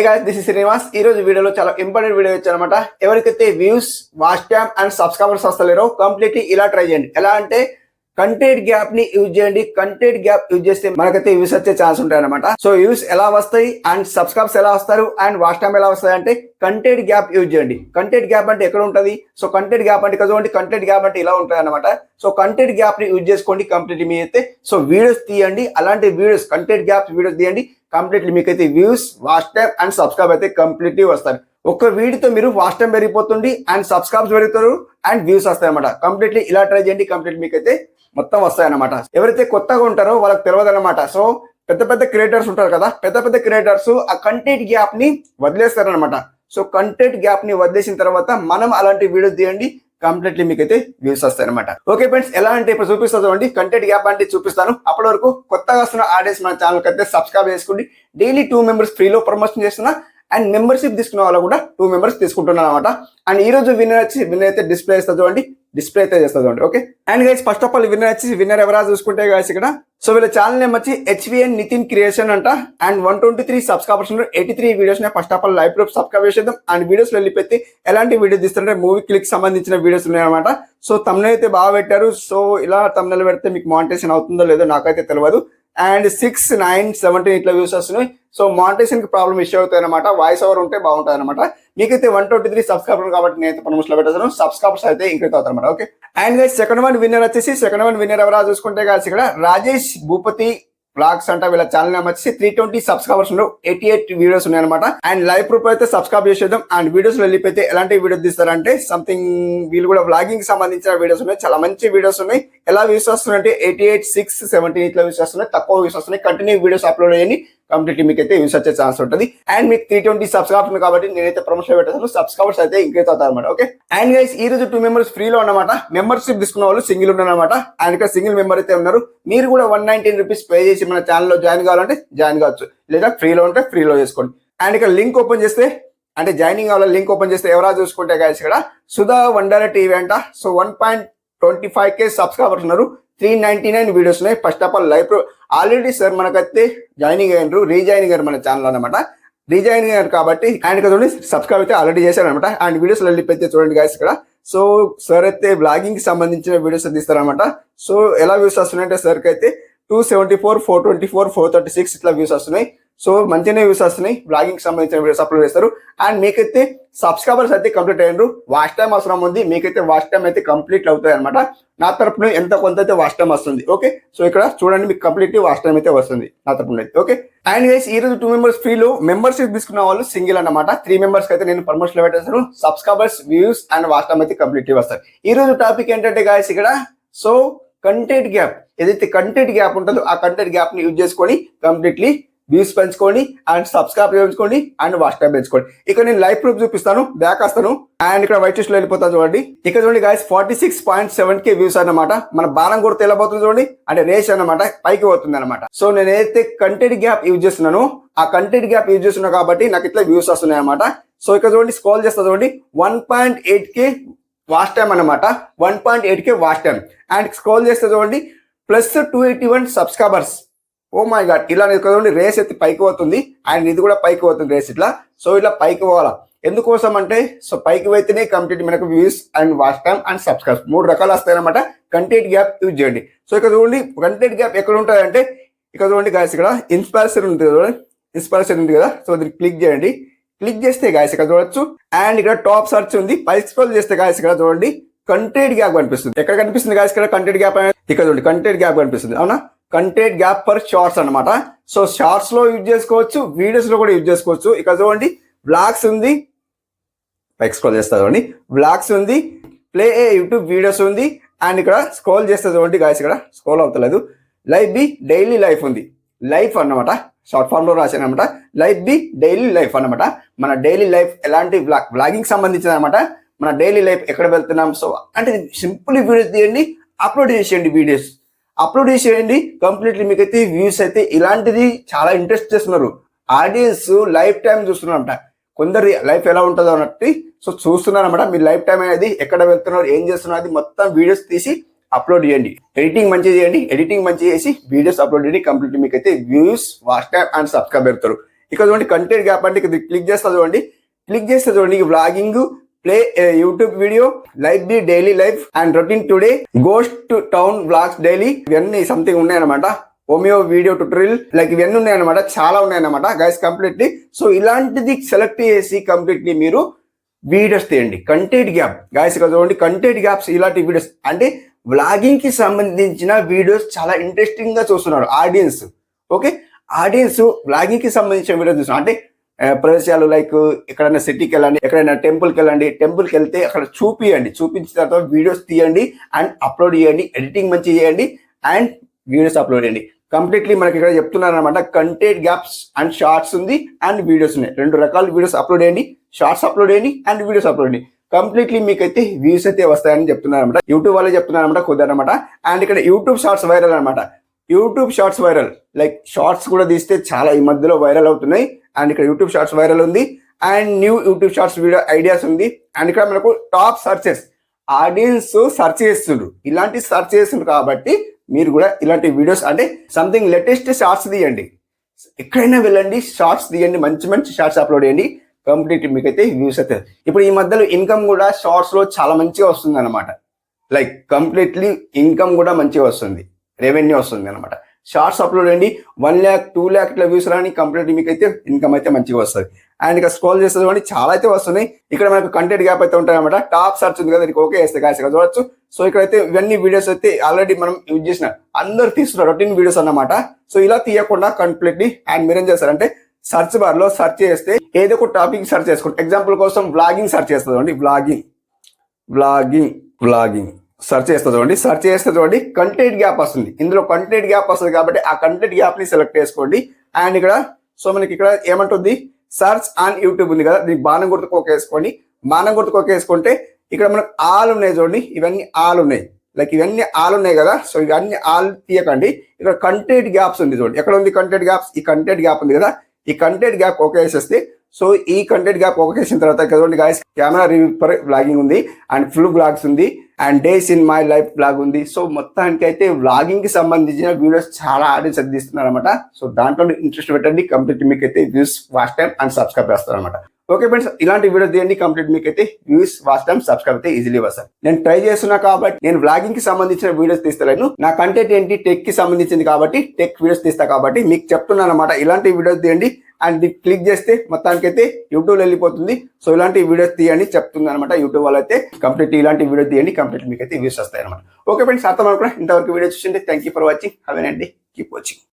guys, this is Srinivas. ఈ రోజు వీడియోలో చాలా ఇంపార్టెంట్ వీడియో ఇచ్చానమాట. ఎవరికైతే views, watch time and subscribers వస్తలేరో కంప్లీట్లీ ఇలా ట్రై చేయండి. ఎలా అంటే కంటెంట్ గ్యాప్ ని యూజ్ చేయండి. కంటెంట్ గ్యాప్ యూజ్ చేస్తే మనకైతే వ్యూస్ వచ్చే ఛాన్స్ ఉంటాయి అనమాట. సో వ్యూస్ ఎలా వస్తాయి అండ్ సబ్స్క్రైబర్స్ ఎలా వస్తారు అండ్ వాచ్ టైం ఎలా వస్తాయి అంటే కంటెంట్ గ్యాప్ యూజ్ చేయండి. కంటెంట్ గ్యాప్ అంటే ఎక్కడ ఉంటుంది? సో కంటెంట్ గ్యాప్ అంటే చూడండి, కంటెంట్ గ్యాప్ అంటే ఇలా ఉంటుంది అనమాట. సో కంటెంట్ గ్యాప్ ని యూజ్ చేసుకోండి కంప్లీట్లీ. మీ అయితే సో వీడియోస్ తీయండి, అలాంటి వీడియోస్ కంటెంట్ గ్యాప్ వీడియోస్ తీయండి. కంప్లీట్లీ మీకైతే views, watch time and subscribe అయితే కంప్లీట్లీ వస్తారు. ఒక వీడియోతో మీరు వాచ్ టైం పెరిగిపోతుంది అండ్ సబ్స్క్రైబ్స్ పెరుగుతారు అండ్ వ్యూస్ వస్తాయి అనమాట. కంప్లీట్లీ ఇలా ట్రై చేయండి, కంప్లీట్ మీకైతే మొత్తం వస్తాయన్నమాట. ఎవరైతే కొత్తగా ఉంటారో వాళ్ళకి తెలియదు అనమాట. సో పెద్ద పెద్ద క్రియేటర్స్ ఉంటారు కదా, పెద్ద పెద్ద క్రియేటర్స్ ఆ కంటెంట్ గ్యాప్ ని వదిలేస్తారనమాట. సో కంటెంట్ గ్యాప్ ని వదిలేసిన తర్వాత మనం అలాంటి వీడియోస్ తీయండి, కంప్లీట్లీ మీకైతే వ్యూస్ వస్తాయి అనమాట. ఓకే ఫ్రెండ్స్, ఎలా అంటే ఇప్పుడు చూపిస్తాను చూడండి. కంటెంట్ గ్యాప్ అంటే చూపిస్తాను. అప్పటి వరకు కొత్తగా వస్తున్న ఆడియన్స్ మన ఛానల్ అయితే సబ్స్క్రైబ్ చేసుకోండి. డైలీ 2 మెంబర్స్ ఫ్రీలో ప్రమోషన్ చేస్తున్నా అండ్ మెంబర్షిప్ తీసుకున్న వాళ్ళు కూడా 2 మెంబర్స్ తీసుకుంటున్నాను అనమాట. అండ్ ఈ రోజు విన్నర్ అయితే డిస్ప్లే ఇస్తా చూడండి, డిస్ప్లే అయితే చేస్తా చూడండి. Okay, and guys first of all winner ఎవరా చూసుకుంటే గైస్ ఇక్కడ సో వీళ్ళ ఛానల్ నేమ్ వచ్చి HVN నితిన్ క్రియేషన్ అంట. And 123 subscribers 83 videos first of all live proof subscribe చేద్దాం. అండ్ వీడియోస్ వెళ్ళిపోతే ఎలాంటి వీడియోస్ తీస్తుంటే మూవీ క్లిక్ సంబంధించిన వీడియోస్ ఉన్నాయన్నమాట. సో తమ్నెయిల్ అయితే బాగా పెట్టారు. సో ఇలా తమ్నెయిల్ పెడితే మీకు మానిటైజేషన్ అవుతుందో లేదో నాకైతే తెలియదు. అండ్ 6, 9, 17 ఇట్లా వ్యూస్ వస్తున్నాయి. సో మానిటైజేషన్ కి ప్రాబ్లం ఇష్యూ అవుతాయి అనమాట. వాయిస్ ఓవర్ ఉంటే బాగుంటుంది అనమాట. మీకైతే 123 సబ్స్క్రైబర్ కాబట్టి నేనైతే ప్రమోషన్ లో పెట్టాను. సబ్స్క్రైబర్స్ అయితే ఇంక్రీజ్ అవుతారు అనమాట. Okay, and guys second one winner ఎవరా చూసుకుంటే గైస్ ఇక్కడ రాజేష్ భూపతి బ్లాగ్స్ అంట. వీళ్ళ ఛానల్ నేమ్ వచ్చి 320 సబ్స్క్రైబర్స్ 88 వీడియోస్ ఉన్నాయి అనమాట. అండ్ లైవ్ ప్రూఫ్ అయితే సబ్స్క్రైబ్ చేసేద్దాం. అండ్ వీడియోస్ వెళ్ళిపోతే ఎలాంటి వీడియోస్ తీస్తారంటే సంథింగ్ వీళ్ళు కూడా వ్లాగింగ్ సంబంధించిన వీడియోస్ ఉన్నాయి. చాలా మంచి వీడియోస్ ఉన్నాయి. ఎలా వ్యూస్ వస్తున్నాయంటే 88, 6, 17 ఇట్లా వ్యూస్ వస్తున్నాయి. తక్కువ వ్యూస్ వస్తున్నాయి. కంటిన్యూ వీడియోస్ అప్లోడ్ చేయండి, కంప్లీట్లీ మీకు అయితే వ్యూస్ వచ్చే ఛాన్స్ ఉంటుంది. అండ్ మీకు 320 సబ్స్క్రైబర్స్ కాబట్టి నేనైతే ప్రమోషన్ పెట్టాను. సబ్స్క్రైబర్స్ అయితే ఇంక్రీజ్ అవుతారు అనమాట. ఓకే, అండ్ గైస్ ఈ రోజు 2 మెంబర్స్ ఫ్రీలో ఉన్నమాట. మెంబర్షిప్ తీసుకున్న వాళ్ళు సింగిల్ ఉన్నారనమాట. అండ్ ఇక్కడ సింగిల్ మెంబర్ అయితే ఉన్నారు. మీరు కూడా 119 రూపీస్ పే చేసి మన ఛానల్లో జాయిన్ కావాలంటే జాయిన్ కావచ్చు, లేదా ఫ్రీలో ఉంటే ఫ్రీలో చేసుకోండి. అండ్ ఇక్కడ లింక్ ఓపెన్ చేస్తే అంటే జాయినింగ్ కావాలి. లింక్ ఓపెన్ చేస్తే ఎవరా చూసుకుంటే గైస్ ఇక్కడ సుధా వండర్ టీవీ అంట. సో 1.25K సబ్స్క్రైబర్స్ ఉన్నారు. 399 వీడియోస్ ఉన్నాయి. First of all live already sir మనకైతే జాయినింగ్ అయ్యారు, రీజాయినింగ్ అయ్యారు మన ఛానల్ అనమాట. రీజాయినింగ్ అయ్యారు కాబట్టి అండ్ ఇక్కడ చూడండి సబ్స్క్రైబ్ అయితే ఆల్రెడీ చేశారు అనమాట. అండ్ వీడియోస్ వెళ్ళిపోతే చూడండి గైస్ ఇక్కడ సో సార్ అయితే బ్లాగింగ్ కి సంబంధించిన వీడియోస్ తీస్తారనమాట. సో ఎలా వ్యూస్ వస్తున్నాయంటే సార్కి అయితే 274, 424, 436 ఇట్లా వ్యూస్ వస్తున్నాయి. సో మంచిగానే వ్యూస్ వస్తున్నాయి. బ్లాగింగ్ సంబంధించిన వీడియోస్ అప్లోడ్ చేస్తారు. అండ్ మీకైతే సబ్స్క్రైబర్స్ అయితే కంప్లీట్ అయ్యారు. వాచ్ టైం అవసరం ఉంది. మీకైతే వాచ్ టైం అయితే కంప్లీట్ అవుతాయి అనమాట. నా తరపున ఎంత కొంత అయితే వాచ్ టైం వస్తుంది. ఓకే, సో ఇక్కడ చూడండి మీకు కంప్లీట్ వాచ్ టైం అయితే వస్తుంది నా తరపున అయితే. ఓకే, అండ్ గైస్ ఈ రోజు 2 మెంబర్స్ ఫ్రీలో మెంబర్షిప్ తీసుకున్న వాళ్ళు సింగిల్ అనమాట. 3 మెంబర్స్ అయితే నేను ప్రమోషన్ లో పెట్టేస్తాను. Subscribers, views and watch time అయితే కంప్లీట్ వస్తాయి. ఈ రోజు టాపిక్ ఏంటంటే గైస్ ఇక్కడ సో కంటెంట్ గ్యాప్, ఏదైతే కంటెంట్ గ్యాప్ ఉంటుందో ఆ కంటెంట్ గ్యాప్ ని యూజ్ చేసుకొని కంప్లీట్లీ వ్యూస్ పెంచుకోండి అండ్ సబ్స్క్రైబ్ పెంచుకోండి అండ్ వాచ్ టైం పెంచుకోండి. ఇక్కడ నేను లైవ్ ప్రూఫ్ చూపిస్తాను, బ్యాక్ వస్తాను అండ్ ఇక్కడ వైట్ లిస్ట్ లో వెళ్ళిపోతాను చూడండి. ఇక్కడ చూడండి గైస్ 46.7K వ్యూస్ అన్నమాట. మన బాణం కూడా తెల్లబోతుంది చూడండి, అంటే రేస్ అన్నమాట పైకి పోతుంది అనమాట. సో నేను ఏదైతే కంటెంట్ గ్యాప్ యూజ్ చేస్తున్నానో ఆ కంటెంట్ గ్యాప్ యూజ్ చేస్తున్నా కాబట్టి నాకు ఇట్లా వ్యూస్ వస్తున్నాయి అనమాట. సో ఇక్కడ చూడండి స్క్రోల్ చేస్తా చూడండి 1.8K వాచ్ టైం అనమాట. 1.8K watch time and scroll చేస్తే చూడండి plus 281 subscribers. Oh my God, ఇలా చూడండి రేస్ అయితే పైకి పోతుంది అండ్ ఇది కూడా పైకి పోతుంది రేస్ ఇట్లా. సో ఇట్లా పైకి పోవాలా ఎందుకోసం అంటే సో పైకి పోతేనే కంప్లీట్ మనకు views and watch time and subscribe 3 రకాలు వస్తాయి అనమాట. కంటెంట్ గ్యాప్ యూజ్ చేయండి. సో ఇక్కడ చూడండి కంటెంట్ గ్యాప్ ఎక్కడ ఉంటుంది అంటే ఇక్కడ చూడండి గాయస్ ఇక్కడ ఇన్స్పిరేషన్ ఉంటుంది చూడండి, ఇన్స్పిరేషన్ ఉంది కదా. సో దీన్ని క్లిక్ చేయండి. క్లిక్ చేస్తే గాయస్ ఇక్కడ చూడొచ్చు అండ్ ఇక్కడ టాప్ సర్చ్ ఉంది. పైకి స్క్రోల్ చేస్తే గాయస్ ఇక్కడ చూడండి కంటెంట్ గ్యాప్ కనిపిస్తుంది. ఎక్కడ కనిపిస్తుంది గాయస్ ఇక్కడ కంటెంట్ గ్యాప్ అనేది ఇక్కడ చూడండి కంటెంట్ గ్యాప్ కనిపిస్తుంది. అవునా, కంటెంట్ గ్యాప్ ఫర్ షార్ట్స్ అనమాట. సో షార్ట్స్ లో యూజ్ చేసుకోవచ్చు, వీడియోస్ లో కూడా యూజ్ చేసుకోవచ్చు. ఇక్కడ చూడండి బ్లాగ్స్ ఉంది, పైకి స్క్రోల్ చేస్తా చూడండి బ్లాగ్స్ ఉంది, ప్లే ఏ యూట్యూబ్ వీడియోస్ ఉంది అండ్ ఇక్కడ స్క్రోల్ చేస్తే చూడండి గాయస్ ఇక్కడ స్క్రోల్ అవుతలేదు లైవ్ బి డైలీ లైఫ్ ఉంది. లైఫ్ అన్నమాట, షార్ట్ ఫామ్ లో రాశాను అనమాట. లైవ్ బి డైలీ లైఫ్ అనమాట. మన డైలీ లైఫ్ ఎలాంటి వ్లాగింగ్ సంబంధించిన అనమాట. మన డైలీ లైఫ్ ఎక్కడ వెళ్తున్నాం సో అంటే సింపుల్ వీడియోస్ తీయండి, అప్లోడ్ చేసేయండి. వీడియోస్ అప్లోడ్ చేసేయండి, కంప్లీట్లీ మీకైతే వ్యూస్ అయితే ఇలాంటిది చాలా ఇంట్రెస్ట్ చేస్తున్నారు. ఆడియన్స్ లైఫ్ టైం చూస్తున్నారంట. కొందరు లైఫ్ ఎలా ఉంటుందో అన్నట్టు సో చూస్తున్నారన్నమాట. మీ లైఫ్ టైం అనేది ఎక్కడ వెళ్తున్నారు, ఏం చేస్తున్నారు అది మొత్తం వీడియోస్ తీసి అప్లోడ్ చేయండి. ఎడిటింగ్ మంచిగా చేయండి, ఎడిటింగ్ మంచిగా చేసి వీడియోస్ అప్లోడ్ చేయండి. కంప్లీట్ మీకైతే views, watch time and subscribe పెడతారు. ఇక్కడ చూడండి కంటెంట్ గ్యాప్ అంటే ఇక్కడ క్లిక్ చేస్తా చూడండి. క్లిక్ చేస్తే చూడండి vlogging, play YouTube video, like the daily life and routine today, ghost to town vlogs daily, ఇవన్నీ సంథింగ్ ఉన్నాయన్నమాట. హోమియో వీడియో ట్యూటోరియల్, లైక్ ఇవన్నీ ఉన్నాయన్నమాట, చాలా ఉన్నాయన్నమాట గైస్ కంప్లీట్లీ. సో ఇలాంటిది సెలెక్ట్ చేసి కంప్లీట్లీ మీరు వీడియోస్ తీయండి. కంటెంట్ గ్యాప్ గైస్ ఇక్కడ చూడండి, కంటెంట్ గ్యాప్స్ ఇలాంటి వీడియోస్ అంటే వ్లాగింగ్ కి సంబంధించిన వీడియోస్ చాలా ఇంట్రెస్టింగ్ గా చూస్తున్నారు ఆడియన్స్. ఓకే, ఆడియన్స్ వ్లాగింగ్ కి సంబంధించిన వీడియోస్ చూస్తున్నారు. అంటే ప్రదేశాలు లైక్ ఎక్కడైనా సిటీకి వెళ్ళండి, ఎక్కడైనా టెంపుల్కి వెళ్ళండి, టెంపుల్కి వెళ్తే అక్కడ చూపించిన తర్వాత వీడియోస్ తీయండి అండ్ అప్లోడ్ చేయండి, ఎడిటింగ్ మంచి చేయండి అండ్ వీడియోస్ అప్లోడ్ చేయండి. కంప్లీట్లీ మనకి ఇక్కడ చెప్తున్నారు అనమాట, కంటెంట్ గ్యాప్స్ అండ్ షార్ట్స్ ఉంది అండ్ వీడియోస్ ఉన్నాయి. 2 రకాల వీడియోస్ అప్లోడ్ చేయండి, షార్ట్స్ అప్లోడ్ చేయండి అండ్ వీడియోస్ అప్లోడ్ చేయండి. కంప్లీట్లీ మీకైతే వ్యూస్ అయితే వస్తాయని చెప్తున్నారు అనమాట. యూట్యూబ్ వాళ్ళే చెప్తున్నారు అనమాట, కుదరనమాట. అండ్ ఇక్కడ యూట్యూబ్ షార్ట్స్ వైరల్ అనమాట. YouTube shorts viral, like shorts కూడా తీస్తే చాలా ఈ మధ్యలో వైరల్ అవుతున్నాయి. అండ్ ఇక్కడ యూట్యూబ్ షార్ట్స్ వైరల్ ఉంది and new YouTube shorts video ideas ఉంది. అండ్ ఇక్కడ మనకు టాప్ సర్చెస్, ఆడియన్స్ సర్చ్ చేస్తుండ్రు, ఇలాంటి సర్చ్ చేస్తుండ్రు కాబట్టి మీరు కూడా ఇలాంటి వీడియోస్ అంటే సంథింగ్ లేటెస్ట్ షార్ట్స్ తీయండి. ఎక్కడైనా వెళ్ళండి, షార్ట్స్ తీయండి, మంచి మంచి షార్ట్స్ అప్లోడ్ చేయండి. కంప్లీట్ మీకైతే వ్యూస్ అవుతుంది. ఇప్పుడు ఈ మధ్యలో ఇన్కమ్ కూడా షార్ట్స్ లో చాలా మంచిగా వస్తుంది అనమాట. లైక్ కంప్లీట్లీ ఇన్కమ్ కూడా మంచిగా వస్తుంది, రెవెన్యూ వస్తుంది అనమాట. షార్ట్స్ అప్లోడ్ చేయండి, 1 lakh 2 lakh ఇట్లా వ్యూస్ రాని కంప్లీట్ మీకైతే ఇన్కమ్ అయితే మంచిగా వస్తుంది. అండ్ ఇక్కడ స్క్రోల్ చేస్తే చూడండి చాలా అయితే వస్తున్నాయి. ఇక్కడ మనకు కంటెంట్ గ్యాప్ అయితే ఉంటాయి అనమాట. టాప్ సర్చ్ ఉంది కదా, ఓకే వేస్తే కాసి ఇక్కడ చూడొచ్చు. సో ఇక్కడైతే ఇవన్నీ వీడియోస్ అయితే ఆల్రెడీ మనం యూజ్ చేసిన అందరు తీస్తున్నారు రొటీన్ వీడియోస్ అన్నమాట. సో ఇలా తీయకుండా కంప్లీట్లీ అండ్ మీరేం చేస్తారంటే సర్చ్ బార్ లో సర్చ్ చేస్తే ఏదో ఒక టాపిక్ సర్చ్ చేసుకోండి. ఎగ్జాంపుల్ కోసం వ్లాగింగ్ సర్చ్ చేస్తుంది, వ్లాగింగ్ సర్చ్ చేస్తే చూడండి. సర్చ్ చేస్తే చూడండి కంటెంట్ గ్యాప్ వస్తుంది. ఇందులో కంటెంట్ గ్యాప్ వస్తుంది కాబట్టి ఆ కంటెంట్ గ్యాప్ ని సెలెక్ట్ చేసుకోండి. అండ్ ఇక్కడ సో మనకి ఇక్కడ ఏమంటుంది, సర్చ్ ఆన్ యూట్యూబ్ ఉంది కదా, దీనికి బాణం గుర్తుకు ఒకేసుకోండి. బాణం గుర్తుకు ఒకేసుకుంటే ఇక్కడ మనకు ఆల్ ఉన్నాయి చూడండి, ఇవన్నీ ఆల్ ఉన్నాయి. లైక్ ఇవన్నీ ఆల్ ఉన్నాయి కదా, సో ఇవన్నీ ఆల్ తీయకండి. ఇక్కడ కంటెంట్ గ్యాప్స్ ఉంది చూడండి, ఎక్కడ ఉంది కంటెంట్ గ్యాప్స్, ఈ కంటెంట్ గ్యాప్ ఉంది కదా, ఈ కంటెంట్ గ్యాప్ ఓకే వేసేస్తే సో ఈ కంటెంట్ గ్యాప్ ఓకే చేసిన తర్వాత చూడండి guys, camera review for vlogging ఉంది అండ్ ఫుల్ బ్లాగ్స్ ఉంది and days in my life blog ఉంది. సో మొత్తానికి అయితే వ్లాగింగ్ కి సంబంధించిన వీడియోస్ చాలా ఆడియన్స్ అందిస్తున్నారు అనమాట. సో దాంట్లో ఇంట్రెస్ట్ పెట్టండి, కంప్లీట్ మీకు అయితే views, watch time and subscribe చేస్తారు అనమాట. ఓకే ఫ్రెండ్స్, ఇలాంటి వీడియోస్ తీయండి, కంప్లీట్ మీకు అయితే వ్యూస్, వాచ్ టైం, సబ్స్క్రైబ్ అయితే ఈజీలీ వస్తాయి. నేను ట్రై చేస్తున్నా కాబట్టి నేను వ్లాగింగ్ కి సంబంధించిన వీడియోస్ తీస్తలేను. నా కంటెంట్ ఏంటి టెక్ కి సంబంధించింది కాబట్టి టెక్ వీడియోస్ తీస్తా కాబట్టి మీకు చెప్తున్నాను అనమాట. ఇలాంటి వీడియోస్ తీయండి అండ్ క్లిక్ చేస్తే మొత్తానికి అయితే యూట్యూబ్ వెళ్ళిపోతుంది. సో ఇలాంటి వీడియోస్ తీయండి చెప్తుంది అనమాట యూట్యూబ్ వాళ్ళు అయితే. కంప్లీట్ ఇలాంటి వీడియో తీయండి, కంప్లీట్ మీకు అయితే వ్యూస్ వస్తాయి అనమాట. ఓకే ఫ్రెండ్స్, అర్థం అనుకున్నా ఇంతవరకు వీడియో చూసింది. Thank you for watching. Have a nice day, keep watching.